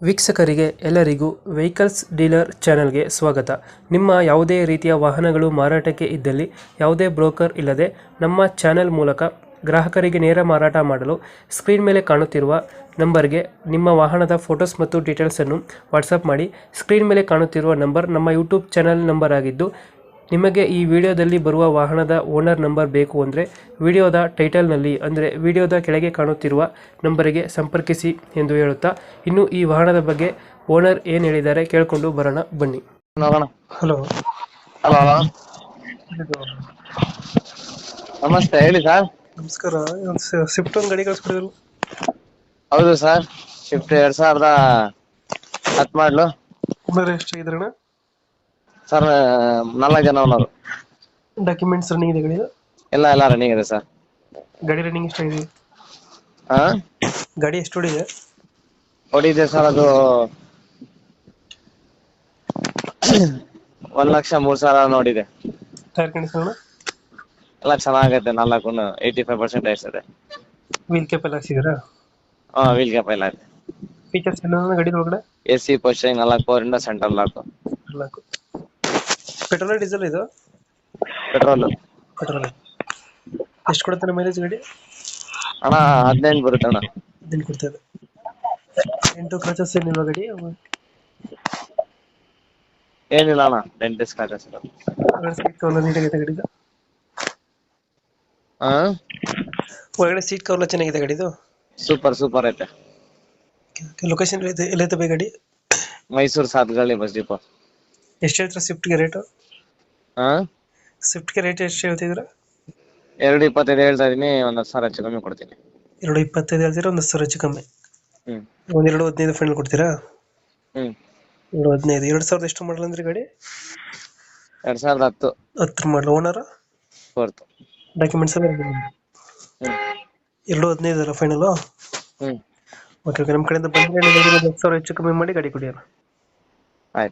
ವೀಕ್ಷಕರಿಗೆ ಎಲ್ಲರಿಗೂ vehicles dealer ಚಾನೆಲ್ಗೆ ಸ್ವಾಗತ. ನಿಮ್ಮ ಯಾವುದೇ ರೀತಿಯ ವಾಹನಗಳು ಮಾರಾಟಕ್ಕೆ ಇದ್ದಲ್ಲಿ ಯಾವುದೇ ಬ್ರೋಕರ್ ಇಲ್ಲದೆ ನಮ್ಮ ಚಾನೆಲ್ ಮೂಲಕ ಗ್ರಾಹಕರಿಗೆ ನೇರ ಮಾರಾಟ ಮಾಡಲು ಸ್ಕ್ರೀನ್ ಮೇಲೆ ಕಾಣುತ್ತಿರುವ ನಂಬರ್ಗೆ ನಿಮ್ಮ ವಾಹನದ ಫೋಟೋಸ್ ಮತ್ತು ಡೀಟೇಲ್ಸನ್ನು ವಾಟ್ಸಪ್ ಮಾಡಿ. ಸ್ಕ್ರೀನ್ ಮೇಲೆ ಕಾಣುತ್ತಿರುವ ನಂಬರ್ ನಮ್ಮ ಯೂಟ್ಯೂಬ್ ಚಾನೆಲ್ ನಂಬರ್ ಆಗಿದ್ದು, ನಿಮಗೆ ಈ ವಿಡಿಯೋದಲ್ಲಿ ಬರುವ ವಾಹನದ ಓನರ್ ನಂಬರ್ ಬೇಕು ಅಂದರೆ ವಿಡಿಯೋದ ಟೈಟಲ್ನಲ್ಲಿ ಅಂದರೆ ವಿಡಿಯೋದ ಕೆಳಗೆ ಕಾಣುತ್ತಿರುವ ನಂಬರಿಗೆ ಸಂಪರ್ಕಿಸಿ ಎಂದು ಹೇಳುತ್ತಾ, ಇನ್ನು ಈ ವಾಹನದ ಬಗ್ಗೆ ಓನರ್ ಏನು ಹೇಳಿದ್ದಾರೆ ಕೇಳಿಕೊಂಡು ಬರೋಣ ಬನ್ನಿ. ನೋಡೋಣ. ಹಲೋ, ಹಲೋ ಹಲೋ, ನಮಸ್ತೆ, ಹೇಳಿ ಸರ್. ನಮಸ್ಕಾರ. ಸ್ವಿಫ್ಟ್ ಒಂದು ಗಾಡಿ ಕಳಿಸ್ಕೊಡಿದ್ರು. ಹೌದು ಸರ್, ಶಿಫ್ಟ್ 2010 ಮಾಡಲು ಓನರ್ ಎಷ್ಟಾಗಿದ್ರಣ? ಸರ್. 4 ಜನ ಓನರು. ಡಾಕ್ಯುಮೆಂಟ್ಸ್ ರನ್ನಿಂಗ್ ಇದೆ ಗಾಡಿ? ಎಲ್ಲ ರನ್ನಿಂಗ್ ಇದೆ ಸರ್. ಗಾಡಿ ರನ್ನಿಂಗ್ ಎಷ್ಟಾಗಿದೆ? ಹಾ, ಗಾಡಿ ಎಷ್ಟು ಹೊಡಿದೆ? ಹೊಡಿದೆ ಸರ್, ಅದು 1,03,000 ನೋಡಿದೆ. ಟೈರ್ ಕಂಡೀಷನ್ ಎಲ್ಲ ಚೆನ್ನಾಗೈತೆ. 85% ಇದೆ. ವೀಲ್ ಕ್ಯಾಪ್ ಎಲ್ಲ ಹಾಕ್ಸಿದ್ದೀರಾ? ಹಾ, ವೀಲ್ ಕ್ಯಾಪ್ ಎಲ್ಲ ಇದೆ. ಫೀಚರ್ಸ್ ಎಲ್ಲ ಗಾಡಿ ಒಳಗಡೆ? AC ಪೋಸ್ಟರಿಂಗ್ 4 ಪವರಿಂದ ಸೆಂಟ್ರಲ್ ಲಾಕ್. ಪೆಟ್ರೋಲ್ ಡೀಸೆಲ್ ಇದು? ಪೆಟ್ರೋಲ್. ಎಷ್ಟು ಕೊಡುತ್ತೆ ಮೈಲೇಜ್ ಗಾಡಿ? ಅಣ್ಣ 15 ಬರುತ್ತೆ ಅಣ್ಣ. ದಿನ ಕೊಡ್ತದೆ. ಎಂಟು ಕ್ರಚಸ್ ಏನಿಲ್ವಾ ಗಾಡಿ? ಏನಿಲ್ಲ ಅಣ್ಣ, ಡೆಂಟಿಸ್ಟ್ ಕಾಟ ಸರ್. ಸೀಟ್ ಕವರ್ ನೀಟಾಗಿದೆ ಗಾಡಿದು? ಹಾ, ಒಳಗಡೆ ಸೀಟ್ ಕವರ್ ಚೆನ್ನಾಗಿದೆ ಗಾಡಿದು? ಸೂಪರ್ ಐತೆ. ಲೊಕೇಶನ್ ಎಲ್ಲೈತೆ ಬೈ ಗಾಡಿ? Mysuru Sathagalli bus depot. ಎಷ್ಟು ಹೇಳ್ತೀರಾ ಸ್ವಿಫ್ಟ್ಗೆ ರೇಟು? ಹಾ, ಸ್ವಿಫ್ಟ್ಗೆ ರೇಟ್ ಎಷ್ಟು ಹೇಳ್ತಿದ್ದೀರಾ? 2.25 ಹೇಳ್ತಾ ಇದೀನಿ. 1,10,000 ಹೆಚ್ಚು ಕಮ್ಮಿ ಕೊಡ್ತೀನಿ. 2.25 ಹೇಳ್ತೀರಾ? 1,10,000 ಹೆಚ್ಚು ಕಮ್ಮಿ. ಹ್ಮ್. 2.15 ಫೈನಲ್ ಕೊಡ್ತೀರಾ? ಹ್ಮ್. 2.15. 2000 ಎಷ್ಟು ಮಾಡಲ್ ಅಂದ್ರೆ ಗಾಡಿ? 2010 10 ಮಾಡಲ್. ಓನರ್? ಫೋರ್ತ್. ಡಾಕ್ಯುಮೆಂಟ್ಸ್ ಎಲ್ಲ? ಹ್ಮ್. 2.15 ಅಲ್ಲ ಫೈನಲ್? ಹ್ಮ್. ಓಕೆ, ನಮ್ಮ ಕಡೆಯಿಂದ ಬಂದರೆ 10,000 ಹೆಚ್ಚು ಕಮ್ಮಿ ಮಾಡಿ ಗಾಡಿ ಕೊಡಿ. ಆಯ್ತು.